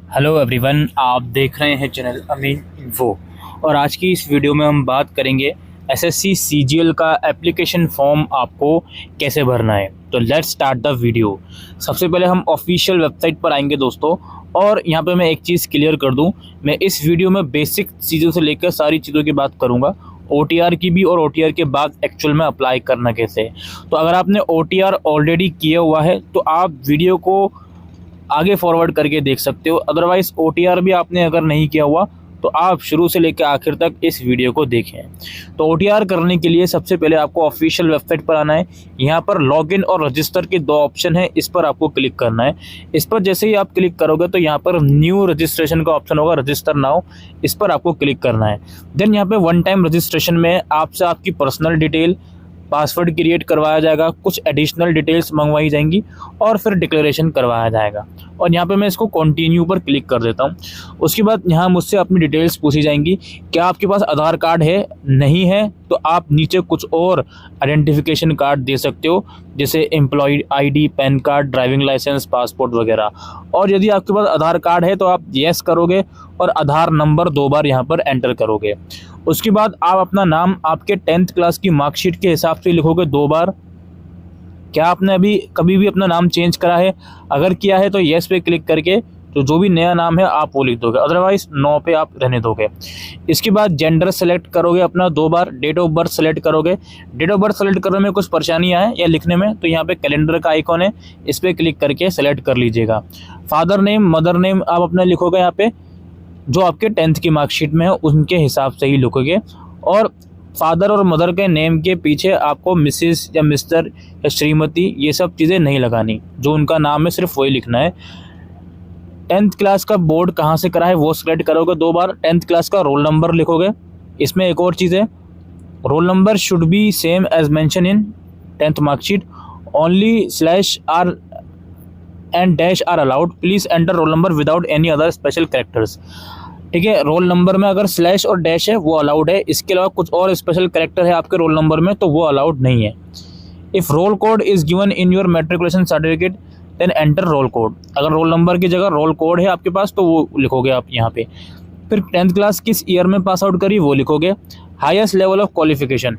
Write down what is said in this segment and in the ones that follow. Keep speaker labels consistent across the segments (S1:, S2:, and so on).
S1: Hello everyone, आप देख रहे हैं चैनल अमीन इन्फो। और आज की इस वीडियो में हम बात करेंगे एसएससी सीजीएल का एप्लीकेशन फॉर्म आपको कैसे भरना है। तो लेट्स स्टार्ट द वीडियो। सबसे पहले हम ऑफिशियल वेबसाइट पर आएंगे दोस्तों। और यहाँ पे मैं एक चीज़ क्लियर कर दूँ, मैं इस वीडियो में बेसिक चीज़ों से लेकर सारी चीज़ों की बात करूँगा, ओटीआर की भी, और ओटीआर के बाद एक्चुअल में अप्लाई करना कैसे है। तो अगर आपने ओटीआर ऑलरेडी किया हुआ है तो आप वीडियो को आगे फॉरवर्ड करके देख सकते हो। अदरवाइज ओटीआर भी आपने अगर नहीं किया हुआ तो आप शुरू से लेकर आखिर तक इस वीडियो को देखें। तो ओटीआर करने के लिए सबसे पहले आपको ऑफिशियल वेबसाइट पर आना है। यहाँ पर लॉगिन और रजिस्टर के दो ऑप्शन है, इस पर आपको क्लिक करना है। इस पर जैसे ही आप क्लिक करोगे तो यहाँ पर न्यू रजिस्ट्रेशन का ऑप्शन होगा, रजिस्टर नाउ, इस पर आपको क्लिक करना है। देन यहाँ पे वन टाइम रजिस्ट्रेशन में आपसे आपकी पर्सनल डिटेल, पासवर्ड क्रिएट करवाया जाएगा, कुछ एडिशनल डिटेल्स मंगवाई जाएंगी और फिर डिक्लेरेशन करवाया जाएगा। और यहाँ पे मैं इसको कंटिन्यू पर क्लिक कर देता हूँ। उसके बाद यहाँ मुझसे अपनी डिटेल्स पूछी जाएंगी, क्या आपके पास आधार कार्ड है, नहीं है तो आप नीचे कुछ और आइडेंटिफिकेशन कार्ड दे सकते हो, जैसे employ ID, PAN card, driving licence, passport वगैरह। और यदि आपके पास आधार कार्ड है तो आप येस करोगे और आधार नंबर 2 बार यहाँ पर एंटर करोगे। उसके बाद आप अपना नाम आपके 10th क्लास की मार्कशीट के हिसाब से लिखोगे 2 बार। क्या आपने अभी कभी भी अपना नाम चेंज करा है? अगर किया है तो येस पे क्लिक करके तो जो भी नया नाम है आप वो लिख दोगे, अदरवाइज नो पे आप रहने दोगे। इसके बाद जेंडर सेलेक्ट करोगे अपना 2 बार। डेट ऑफ बर्थ सेलेक्ट करोगे। डेट ऑफ बर्थ सेलेक्ट करने में कुछ परेशानी आए या लिखने में तो यहाँ पे कैलेंडर का आइकॉन है, इस पर क्लिक करके सेलेक्ट कर लीजिएगा। फादर नेम, मदर नेम आप अपना लिखोगे यहाँ पे, जो आपके 10th की मार्कशीट में है उनके हिसाब से ही लिखोगे। और फादर और मदर के नेम के पीछे आपको मिसेस या मिस्टर या श्रीमती ये सब चीज़ें नहीं लगानी, जो उनका नाम है सिर्फ वही लिखना है। 10th क्लास का बोर्ड कहाँ से करा है वो सिलेक्ट करोगे 2 बार। 10th क्लास का रोल नंबर लिखोगे। इसमें एक और चीज़ है, roll number should be same as mention in 10th marksheet, only slash R and dash R allowed, please enter roll number without any other special characters. ठीक है, रोल नंबर में अगर स्लैश और डैश है वो अलाउड है, इसके अलावा कुछ और स्पेशल कैरेक्टर है आपके रोल नंबर में तो वो अलाउड नहीं है। If roll code is given in your matriculation certificate then enter roll code. अगर रोल नंबर की जगह रोल कोड है आपके पास तो वो लिखोगे आप यहाँ पे। फिर 10th क्लास किस ईयर में पास आउट करी वो लिखोगे। हाईएस्ट लेवल ऑफ क्वालिफिकेशन,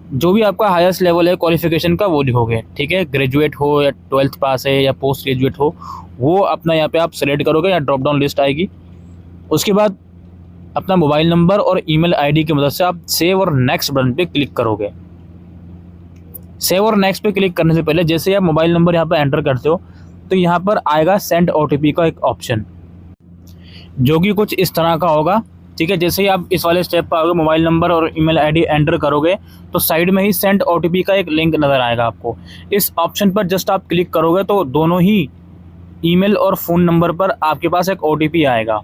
S1: जो भी आपका हाईएस्ट लेवल है क्वालिफिकेशन का वो लिखोगे। ठीक है, ग्रेजुएट हो या 12th पास है या पोस्ट ग्रेजुएट हो, वो अपना यहाँ पे आप सेलेक्ट करोगे या ड्रॉप डाउन लिस्ट आएगी। उसके बाद अपना मोबाइल नंबर और ईमेल आईडी की मदद से आप सेव और नेक्स्ट बटन पे क्लिक करोगे। सेव और नेक्स्ट पे क्लिक करने से पहले जैसे आप मोबाइल नंबर यहाँ पे एंटर करते हो तो यहाँ पर आएगा सेंड ओटीपी का एक ऑप्शन, जो कि कुछ इस तरह का होगा। ठीक है, जैसे ही आप इस वाले स्टेप पर आओगे, मोबाइल नंबर और ईमेल आईडी एंटर करोगे तो साइड में ही सेंड ओटीपी का एक लिंक नज़र आएगा आपको। इस ऑप्शन पर जस्ट आप क्लिक करोगे तो दोनों ही ईमेल और फ़ोन नंबर पर आपके पास एक ओटीपी आएगा,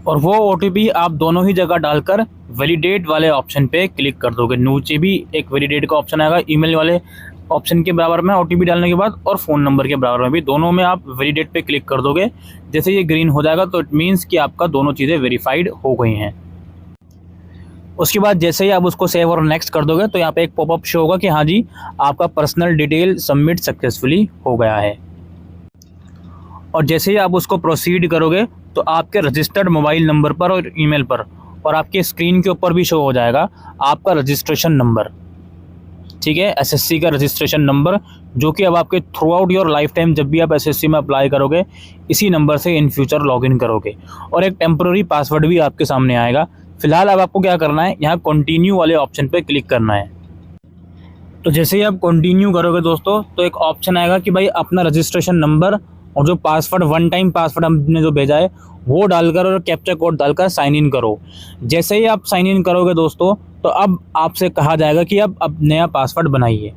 S1: और वो ओटीपी आप दोनों ही जगह डालकर वैलिडेट वाले ऑप्शन पे क्लिक कर दोगे। नीचे भी एक वैलिडेट का ऑप्शन आएगा ईमेल वाले ऑप्शन के बराबर में ओटीपी डालने के बाद, और फ़ोन नंबर के बराबर में भी, दोनों में आप वैलिडेट पे क्लिक कर दोगे। जैसे ये ग्रीन हो जाएगा तो इट मीन्स कि आपका दोनों चीज़ें वेरीफाइड हो गई हैं। उसके बाद जैसे ही आप उसको सेव और नेक्स्ट कर दोगे तो यहाँ पे एक पॉपअप शो होगा कि हाँ जी आपका पर्सनल डिटेल सबमिट सक्सेसफुली हो गया है। और जैसे ही आप उसको प्रोसीड करोगे तो आपके रजिस्टर्ड मोबाइल नंबर पर और ईमेल पर और आपके स्क्रीन के ऊपर भी शो हो जाएगा आपका रजिस्ट्रेशन नंबर। ठीक है, एसएससी का रजिस्ट्रेशन नंबर, जो कि अब आपके through out your life time जब भी आप एसएससी में अप्लाई करोगे इसी नंबर से इन फ्यूचर लॉगिन करोगे। और एक टेम्प्रेरी पासवर्ड भी आपके सामने आएगा। फिलहाल अब आपको क्या करना है, यहाँ कंटिन्यू वाले ऑप्शन पर क्लिक करना है। तो जैसे ही आप कंटिन्यू करोगे दोस्तों तो एक ऑप्शन आएगा कि भाई अपना रजिस्ट्रेशन नंबर और जो पासवर्ड, वन टाइम पासवर्ड हमने जो भेजा है वो डालकर और कैप्चा कोड डालकर साइन इन करो। जैसे ही आप साइन इन करोगे दोस्तों तो अब आपसे कहा जाएगा कि अब नया पासवर्ड बनाइए।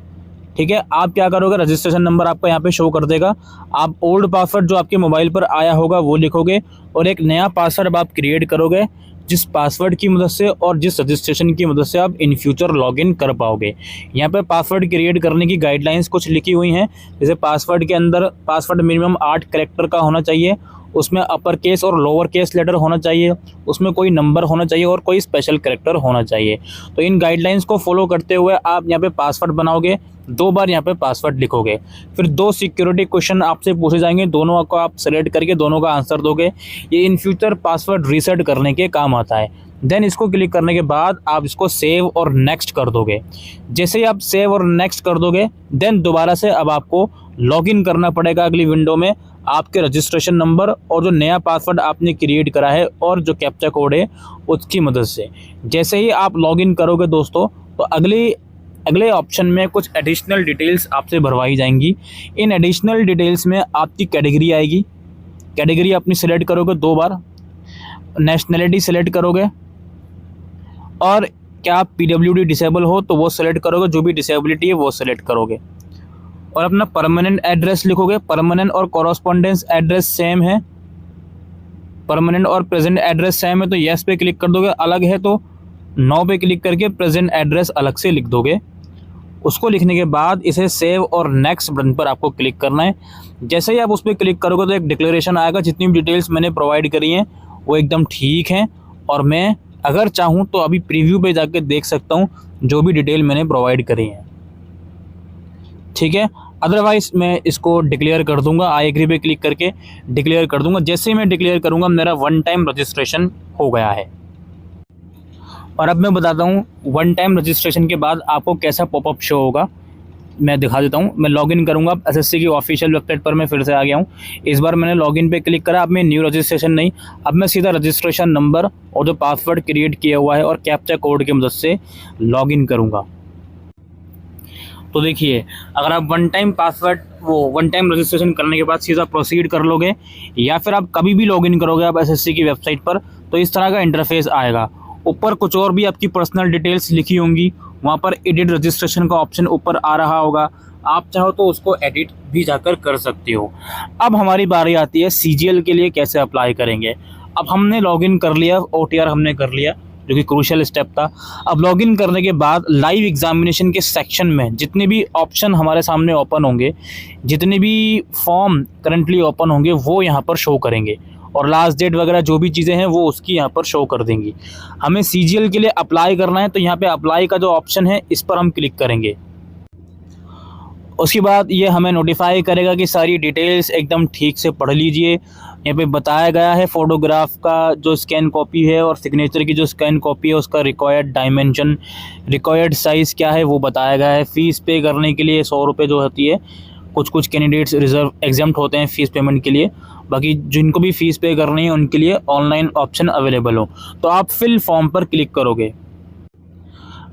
S1: ठीक है, आप क्या करोगे, रजिस्ट्रेशन नंबर आपका यहाँ पे शो कर देगा, आप ओल्ड पासवर्ड जो आपके मोबाइल पर आया होगा वो लिखोगे और एक नया पासवर्ड आप क्रिएट करोगे, जिस पासवर्ड की मदद से और जिस रजिस्ट्रेशन की मदद से आप इन फ्यूचर लॉगिन कर पाओगे। यहाँ पे पासवर्ड क्रिएट करने की गाइडलाइंस कुछ लिखी हुई हैं, जैसे पासवर्ड के अंदर पासवर्ड मिनिमम 8 कैरेक्टर का होना चाहिए उसमें अपर केस और लोअर केस लेटर होना चाहिए, उसमें कोई नंबर होना चाहिए और कोई स्पेशल कैरेक्टर होना चाहिए। तो इन गाइडलाइंस को फॉलो करते हुए आप यहाँ पे पासवर्ड बनाओगे, 2 बार यहाँ पे पासवर्ड लिखोगे। फिर 2 सिक्योरिटी क्वेश्चन आपसे पूछे जाएंगे, दोनों को आप सेलेक्ट करके दोनों का आंसर दोगे। ये इन फ्यूचर पासवर्ड रीसेट करने के काम आता है। देन इसको क्लिक करने के बाद आप इसको सेव और नेक्स्ट कर दोगे। जैसे ही आप सेव और नेक्स्ट कर दोगे, देन दोबारा से अब आपको लॉगिन करना पड़ेगा अगली विंडो में आपके रजिस्ट्रेशन नंबर और जो नया पासवर्ड आपने क्रिएट करा है और जो कैप्चा कोड है उसकी मदद से। जैसे ही आप लॉगिन करोगे दोस्तों, तो अगले ऑप्शन में कुछ एडिशनल डिटेल्स आपसे भरवाई जाएंगी। इन एडिशनल डिटेल्स में आपकी कैटेगरी आएगी, कैटेगरी अपनी सेलेक्ट करोगे 2 बार, नेशनैलिटी सेलेक्ट करोगे और क्या आप PWD डिसेबल हो तो वो सेलेक्ट करोगे, जो भी डिसेबिलिटी है वो सेलेक्ट करोगे और अपना परमानेंट एड्रेस लिखोगे। परमानेंट और कॉरस्पॉन्डेंस एड्रेस सेम है, परमानेंट और प्रेजेंट एड्रेस सेम है तो येस पे क्लिक कर दोगे, अलग है तो नो पे क्लिक करके प्रेजेंट एड्रेस अलग से लिख दोगे। उसको लिखने के बाद इसे सेव और नेक्स्ट बटन पर आपको क्लिक करना है। जैसे ही आप उस पर क्लिक करोगे तो एक डिक्लेरेशन आएगा, जितनी भी डिटेल्स मैंने प्रोवाइड करी हैं वो एकदम ठीक हैं और मैं अगर चाहूँ तो अभी प्रीव्यू पे जाके देख सकता हूँ जो भी डिटेल मैंने प्रोवाइड करी है, ठीक है। अदरवाइज़ मैं इसको डिक्लेयर कर दूंगा, आई एग्री पे क्लिक करके डिक्लेयर कर दूंगा। जैसे ही मैं डिक्लेयर करूंगा मेरा 1 टाइम रजिस्ट्रेशन हो गया है। और अब मैं बताता हूँ 1 टाइम रजिस्ट्रेशन के बाद आपको कैसा पॉपअप शो होगा, मैं दिखा देता हूँ। मैं लॉगिन करूँगा, SSC की ऑफिशियल वेबसाइट पर मैं फिर से आ गया हूँ। इस बार मैंने लॉगिन पे क्लिक करा, अब मैं न्यू रजिस्ट्रेशन नहीं, अब मैं सीधा रजिस्ट्रेशन नंबर और जो पासवर्ड क्रिएट किया हुआ है और कैप्चा कोड की मदद से लॉगिन करूँगा। तो देखिए, अगर आप 1 टाइम पासवर्ड 1 टाइम रजिस्ट्रेशन करने के बाद सीधा प्रोसीड कर लोगे या फिर आप कभी भी लॉगिन करोगे आप SSC की वेबसाइट पर, तो इस तरह का इंटरफेस आएगा। ऊपर कुछ और भी आपकी पर्सनल डिटेल्स लिखी होंगी, वहाँ पर एडिट रजिस्ट्रेशन का ऑप्शन ऊपर आ रहा होगा, आप चाहो तो उसको एडिट भी जाकर कर सकते हो। अब हमारी बारी आती है CGL के लिए कैसे अप्लाई करेंगे। अब हमने लॉगिन कर लिया, OTR हमने कर लिया, जो कि क्रूशियल स्टेप था। अब लॉगिन करने के बाद लाइव एग्जामिनेशन के सेक्शन में जितने भी ऑप्शन हमारे सामने ओपन होंगे, जितने भी फॉर्म करंटली ओपन होंगे वो यहाँ पर शो करेंगे और लास्ट डेट वगैरह जो भी चीज़ें हैं वो उसकी यहाँ पर शो कर देंगी। हमें CGL के लिए अप्लाई करना है तो यहाँ पे अप्लाई का जो ऑप्शन है इस पर हम क्लिक करेंगे। उसके बाद ये हमें नोटिफाई करेगा कि सारी डिटेल्स एकदम ठीक से पढ़ लीजिए। यहाँ पे बताया गया है फ़ोटोग्राफ का जो स्कैन कॉपी है और सिग्नेचर की जो स्कैन कॉपी है उसका रिक्वायर्ड डायमेंशन, रिक्वायर्ड साइज़ क्या है वो बताया गया है। फ़ीस पे करने के लिए 100 रुपये जो होती है, कुछ कैंडिडेट्स रिजर्व एग्जाम्प्ट होते हैं फ़ीस पेमेंट के लिए, बाकी जिनको भी फ़ीस पे करनी है उनके लिए ऑनलाइन ऑप्शन अवेलेबल हो। तो आप फिल फॉर्म पर क्लिक करोगे।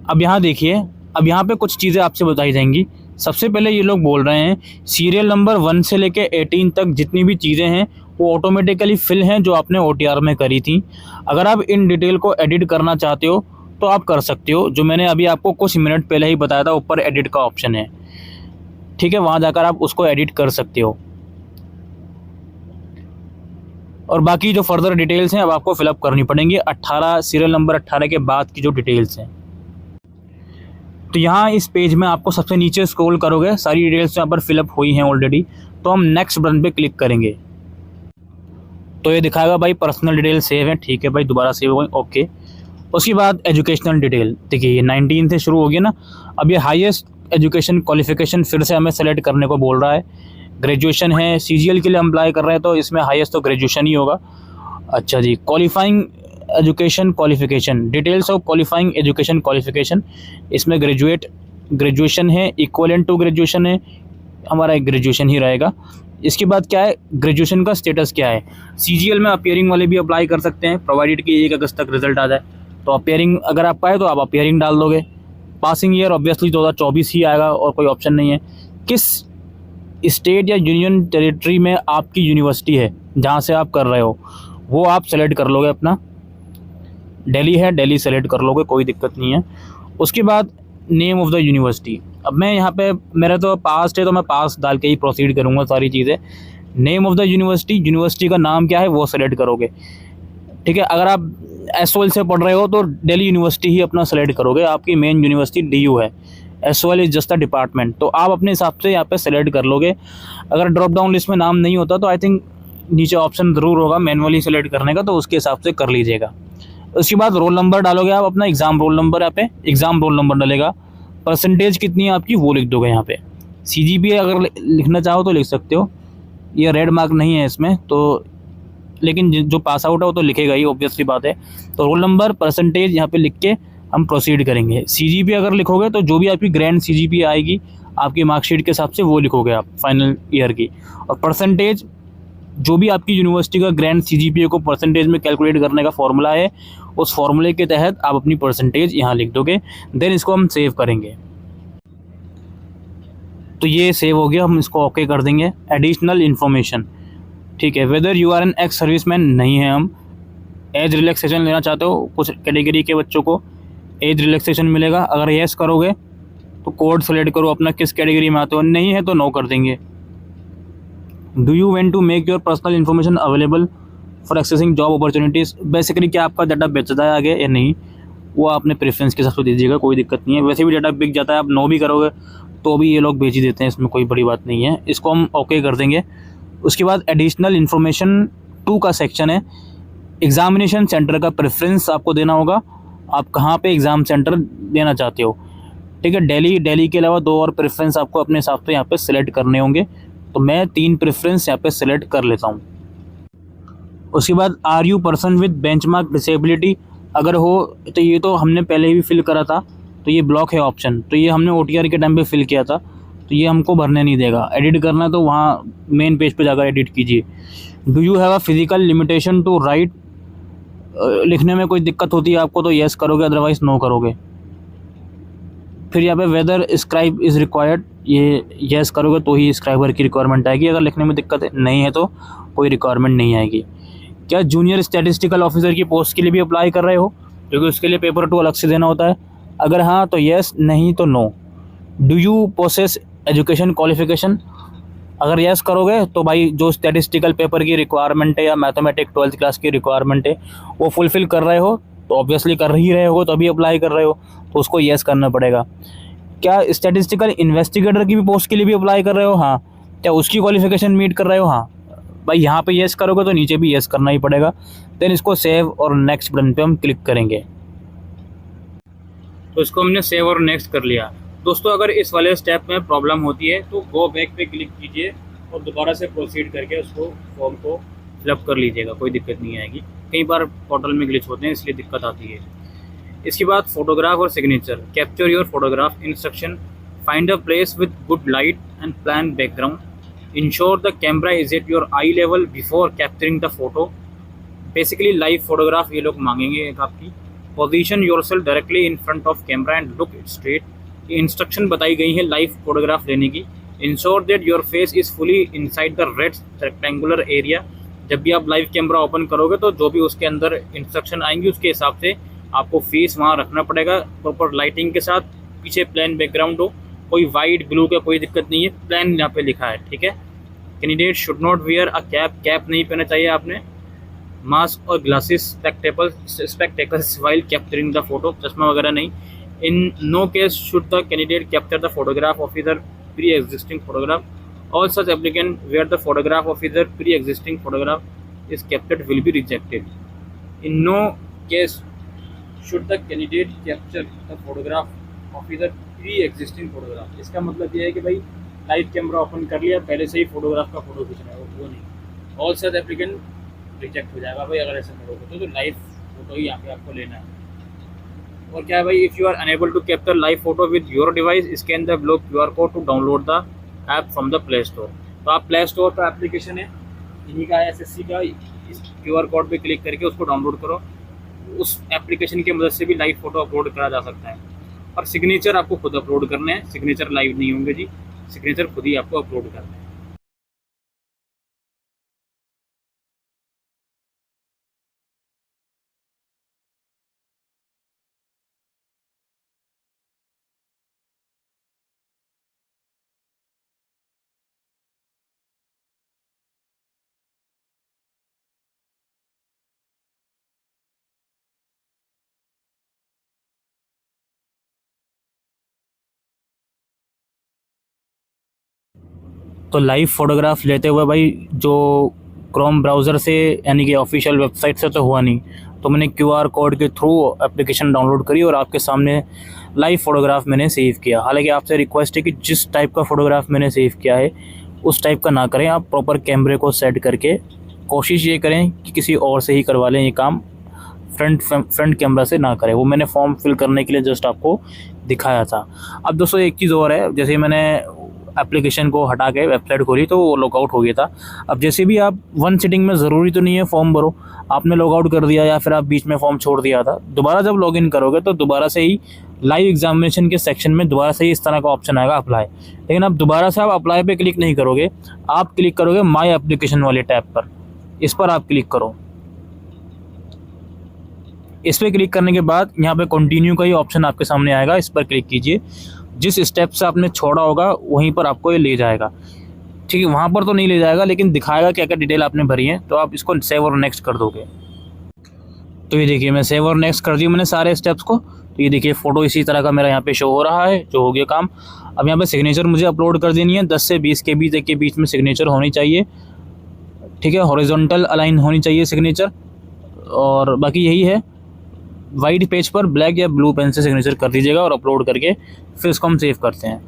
S1: अब यहाँ देखिए, अब यहाँ पे कुछ चीज़ें आपसे बताई जाएंगी। सबसे पहले ये लोग बोल रहे हैं सीरियल नंबर 1 से लेके 18 तक जितनी भी चीज़ें हैं वो ऑटोमेटिकली फिल हैं जो आपने OTR में करी थी। अगर आप इन डिटेल को एडिट करना चाहते हो तो आप कर सकते हो, जो मैंने अभी आपको कुछ मिनट पहले ही बताया था, ऊपर एडिट का ऑप्शन है, ठीक है, वहाँ जाकर आप उसको एडिट कर सकते हो। और बाकी जो फर्दर डिटेल्स हैं अब आपको फिलअप करनी पड़ेंगी 18 सीरियल नंबर 18 के बाद की जो डिटेल्स हैं। तो यहाँ इस पेज में आपको सबसे नीचे स्क्रॉल करोगे, सारी डिटेल्स यहाँ पर फिलअप हुई हैं ऑलरेडी। तो हम नेक्स्ट बटन पे क्लिक करेंगे तो ये दिखाएगा भाई पर्सनल डिटेल सेव है, ठीक है भाई, दोबारा सेव हो गई, ओके। उसके बाद एजुकेशनल डिटेल, देखिए ये 19 से शुरू होगी ना। अब ये हाईएस्ट एजुकेशन क्वालिफिकेशन फिर से हमें सेलेक्ट करने को बोल रहा है। ग्रेजुएशन है, CGL के लिए अप्लाई कर रहे हैं तो इसमें हाईएस्ट तो ग्रेजुएशन ही होगा। अच्छा जी, qualifying education qualification, details of qualifying education qualification, इसमें ग्रेजुएशन है, इक्वलेंट टू ग्रेजुएशन है, हमारा ग्रेजुएशन ही रहेगा। इसके बाद क्या है, ग्रेजुएशन का स्टेटस क्या है। CGL में अपियरिंग वाले भी अप्लाई कर सकते हैं, प्रोवाइडेड कि 1 अगस्त तक रिजल्ट आ जाए। तो अपियरिंग अगर आप पाए तो आप अपियरिंग डाल दोगे। पासिंग ईयर ऑब्वियसली 2024 ही आएगा और कोई ऑप्शन नहीं है। किस स्टेट या यूनियन टेरिटरी में आपकी यूनिवर्सिटी है जहाँ से आप कर रहे हो वो आप सेलेक्ट कर लोगे अपना। दिल्ली है, दिल्ली सेलेक्ट कर लोगे, कोई दिक्कत नहीं है। उसके बाद नेम ऑफ़ द यूनिवर्सिटी, अब मैं यहाँ पे मेरा तो पास्ट है तो मैं पास डाल के ही प्रोसीड करूँगा सारी चीज़ें। नेम ऑफ़ द यूनिवर्सिटी का नाम क्या है वो सेलेक्ट करोगे, ठीक है। अगर आप SOL से पढ़ रहे हो तो दिल्ली यूनिवर्सिटी ही अपना सेलेक्ट करोगे, आपकी मेन यूनिवर्सिटी DU है, SOL is just a department, तो आप अपने हिसाब से यहाँ पे सेलेक्ट कर लोगे। अगर ड्रॉप डाउन लिस्ट में नाम नहीं होता तो आई थिंक नीचे ऑप्शन ज़रूर होगा मैनुअली सेलेक्ट करने का, तो उसके हिसाब से कर लीजिएगा। उसके बाद रोल नंबर डालोगे आप अपना, एग्ज़ाम रोल नंबर, यहाँ पे एग्ज़ाम रोल नंबर डलेगा। परसेंटेज कितनी है आपकी वो लिख दोगे यहाँ पे। CGPA अगर लिखना चाहो तो लिख सकते हो, ये रेड मार्क नहीं है इसमें तो, लेकिन जो पास आउट है वो तो लिखेगा ही, ऑब्वियसली बात है। तो रोल नंबर, परसेंटेज यहाँ पे लिख के हम प्रोसीड करेंगे। CGPA अगर लिखोगे तो जो भी आपकी ग्रैंड CGPA आएगी आपकी मार्कशीट के हिसाब से वो लिखोगे आप फाइनल ईयर की। और परसेंटेज जो भी आपकी यूनिवर्सिटी का ग्रैंड CGPA को परसेंटेज में कैलकुलेट करने का फॉर्मूला है, उस फॉर्मूले के तहत आप अपनी परसेंटेज यहाँ लिख दोगे। देन इसको हम सेव करेंगे। तो ये सेव हो गया, हम इसको ओके कर देंगे। एडिशनल इन्फॉर्मेशन, ठीक है, whether you are an ex serviceman नहीं है, हम एज रिलैक्सेशन लेना चाहते हो, कुछ कैटेगरी के बच्चों को एज रिलैक्सेशन मिलेगा। अगर येस करोगे तो कोड सेलेक्ट करो अपना, किस कैटेगरी में आते हो, नहीं है तो नो कर देंगे। Do you want to make your personal information available for accessing job opportunities, basically क्या आपका डाटा बेचता है आगे या नहीं, वो आपने प्रेफरेंस के हिसाब से दीजिएगा, कोई दिक्कत नहीं है। वैसे भी डाटा बिक जाता है, आप नो भी करोगे तो भी ये लोग बेच ही देते हैं, इसमें कोई बड़ी बात नहीं है। इसको हम ओके कर देंगे। उसके बाद एडिशनल इन्फॉर्मेशन 2 का सेक्शन है, एग्जामिनेशन सेंटर का प्रेफरेंस आपको देना होगा, आप कहाँ पे एग्ज़ाम सेंटर देना चाहते हो, ठीक है। दिल्ली के अलावा 2 और प्रेफरेंस आपको अपने हिसाब से यहाँ पे सिलेक्ट करने होंगे, तो मैं 3 प्रेफरेंस यहाँ पे सिलेक्ट कर लेता हूँ। उसके बाद are you person with benchmark disability, अगर हो तो ये तो हमने पहले ही फिल करा था, तो ये ब्लॉक है ऑप्शन, तो ये हमने OTR के टाइम पे फिल किया था, तो ये हमको भरने नहीं देगा। एडिट करना तो वहाँ मेन पेज पे जाकर एडिट कीजिए। Do you have a physical limitation to write, लिखने में कोई दिक्कत होती है आपको तो येस करोगे, अदरवाइज नो करोगे। फिर यहाँ पे वेदर स्क्राइब इज़ रिक्वायर्ड, ये येस करोगे तो ही स्क्राइबर की रिक्वायरमेंट आएगी, अगर लिखने में दिक्कत नहीं है तो कोई रिक्वायरमेंट नहीं आएगी। क्या जूनियर स्टैटिस्टिकल ऑफिसर की पोस्ट के लिए भी अप्लाई कर रहे हो, क्योंकि उसके लिए पेपर 2 अलग से देना होता है। अगर हाँ तो येस, नहीं तो no. Do you possess education qualification, अगर येस करोगे तो भाई जो स्टैटिस्टिकल पेपर की रिक्वायरमेंट है या मैथमेटिक्स 12th क्लास की रिक्वायरमेंट है वो फुलफ़िल कर रहे हो, तो ऑब्वियसली कर ही रहे हो तो अभी अप्लाई कर रहे हो, तो उसको येस करना पड़ेगा। क्या स्टैटिस्टिकल इन्वेस्टिगेटर की भी पोस्ट के लिए भी अप्लाई कर रहे हो, हाँ। क्या उसकी क्वालिफिकेशन मीट कर रहे हो, हाँ। भाई यहाँ पे येस करोगे तो नीचे भी येस करना ही पड़ेगा। देन इसको सेव और नेक्स्ट बटन पे हम क्लिक करेंगे। तो इसको हमने सेव और नेक्स्ट कर लिया। दोस्तों अगर इस वाले स्टेप में प्रॉब्लम होती है तो गो बैक पे क्लिक कीजिए और दोबारा से प्रोसीड करके उसको फॉर्म को फिलअप कर लीजिएगा, कोई दिक्कत नहीं आएगी। कई बार पोर्टल में ग्लिच होते हैं इसलिए दिक्कत आती है। इसके बाद फोटोग्राफ और signature, capture your photograph instruction, find a place with good light and plan background, ensure the camera is at your I level before capturing the photo. Basically live photograph ये लोग मांगेंगे एक आपकी। Position yourself directly in front of camera and look straight, ये instruction बताई गई है live photograph लेने की। Ensure that your face is fully inside the red rectangular area, जब भी आप लाइव कैमरा ओपन करोगे तो जो भी उसके अंदर इंस्ट्रक्शन आएंगी उसके हिसाब से आपको फेस वहाँ रखना पड़ेगा प्रॉपर लाइटिंग के साथ। पीछे प्लेन बैकग्राउंड हो, कोई वाइट ब्लू का कोई दिक्कत नहीं है, प्लेन यहाँ पे लिखा है, ठीक है। Candidate should not wear a cap, cap नहीं पहना चाहिए आपने। मास्क और glasses spectacles while capturing the photo, चश्मा वगैरह नहीं। In no case should the candidate capture the photograph of either pre existing photograph, all such applicant where the photograph of either pre existing photograph is captured will be rejected. In no case should the candidate capture the photograph of either pre existing photograph, इसका मतलब ये है कि भाई live camera open कर लिया, पहले से ही फोटोग्राफ का फोटो खींचना है, वो नहीं। ऑल सच एप्लीकेंट रिजेक्ट हो जाएगा भाई अगर ऐसा करोगे तो लाइव फोटो ही यहाँ पे आपको लेना है। और क्या है भाई, if you are unable to capture live photo with your device scan the block QR code to download the app from the play store. तो आप प्ले स्टोर पर एप्लीकेशन है इन्हीं का SSC का, इस QR कोड पे क्लिक करके उसको डाउनलोड करो, उस एप्लीकेशन की मदद से भी लाइव फोटो अपलोड करा जा सकता है। और सिग्नेचर आपको खुद अपलोड करने हैं, सिग्नेचर लाइव नहीं होंगे जी, सिग्नेचर खुद ही आपको अपलोड करना है। तो लाइव फोटोग्राफ लेते हुए भाई जो क्रोम ब्राउज़र से यानी कि ऑफिशियल वेबसाइट से तो हुआ नहीं, तो मैंने QR कोड के थ्रू एप्लीकेशन डाउनलोड करी और आपके सामने लाइव फ़ोटोग्राफ मैंने सेव किया। हालांकि आपसे रिक्वेस्ट है कि जिस टाइप का फ़ोटोग्राफ मैंने सेव किया है उस टाइप का ना करें, आप प्रॉपर कैमरे को सेट करके कोशिश ये करें कि किसी और से ही करवा लें ये काम, फ्रंट कैमरा से ना करें। वो मैंने फॉर्म फिल करने के लिए जस्ट आपको दिखाया था। अब दोस्तों एक चीज़ और है, जैसे मैंने एप्लीकेशन को हटा के वेबसाइट खोली तो वो लॉगआउट हो गया था। अब जैसे भी आप वन सिटिंग में, ज़रूरी तो नहीं है फॉर्म भरो, आपने लॉगआउट कर दिया या फिर आप बीच में फॉर्म छोड़ दिया था, दोबारा जब लॉगिन करोगे तो दोबारा से ही लाइव एग्जामिनेशन के सेक्शन में दोबारा से ही इस तरह का ऑप्शन आएगा अप्लाई। लेकिन अब दोबारा से आप अप्लाई पे क्लिक नहीं करोगे, आप क्लिक करोगे माई एप्लीकेशन वाले टैब पर, इस पर आप क्लिक करो। इस पर क्लिक करने के बाद यहाँ पे कंटिन्यू का ही ऑप्शन आपके सामने आएगा, इस पर क्लिक कीजिए। जिस स्टेप से आपने छोड़ा होगा वहीं पर आपको ये ले जाएगा, ठीक है। वहाँ पर तो नहीं ले जाएगा लेकिन दिखाएगा क्या क्या डिटेल आपने भरी है, तो आप इसको सेव और नेक्स्ट कर दोगे। तो ये देखिए मैं सेव और नेक्स्ट कर दी मैंने सारे स्टेप्स को। तो ये देखिए फ़ोटो इसी तरह का मेरा यहाँ पे शो हो रहा है, जो हो गया काम। अब यहाँ पे सिग्नेचर मुझे अपलोड कर देनी है, 10 से 20 KB तक के बीच में सिग्नेचर होनी चाहिए, ठीक है। हॉरिजॉन्टल अलाइन होनी चाहिए सिग्नेचर, और बाकी यही है। वाइट पेज पर ब्लैक या ब्लू पेन से सिग्नेचर कर दीजिएगा और अपलोड करके फिर इसको हम सेव करते हैं।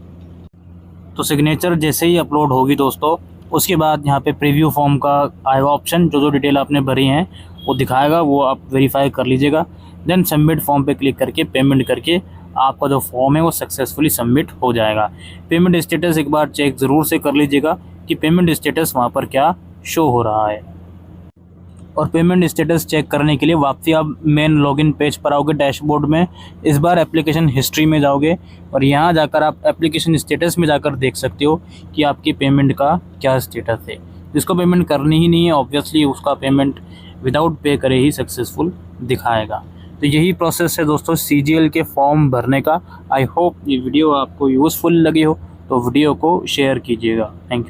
S1: तो सिग्नेचर जैसे ही अपलोड होगी दोस्तों, उसके बाद यहाँ पे प्रीव्यू फॉर्म का आएगा ऑप्शन, जो डिटेल आपने भरी हैं वो दिखाएगा, वो आप वेरीफाई कर लीजिएगा। देन सबमिट फॉर्म पे क्लिक करके पेमेंट करके आपका जो फॉर्म है वो सक्सेसफुली सबमिट हो जाएगा। पेमेंट स्टेटस एक बार चेक ज़रूर से कर लीजिएगा कि पेमेंट स्टेटस वहाँ पर क्या शो हो रहा है। और पेमेंट स्टेटस चेक करने के लिए वापसी आप मेन लॉगिन पेज पर आओगे डैशबोर्ड में। इस बार एप्लीकेशन हिस्ट्री में जाओगे और यहाँ जाकर आप एप्लीकेशन स्टेटस में जाकर देख सकते हो कि आपकी पेमेंट का क्या स्टेटस है। जिसको पेमेंट करनी ही नहीं है ऑब्वियसली उसका पेमेंट विदाउट पे करे ही सक्सेसफुल दिखाएगा। तो यही प्रोसेस है दोस्तों CGL के फॉर्म भरने का। आई होप ये वीडियो आपको यूज़फुल लगी हो, तो वीडियो को शेयर कीजिएगा। Thank you.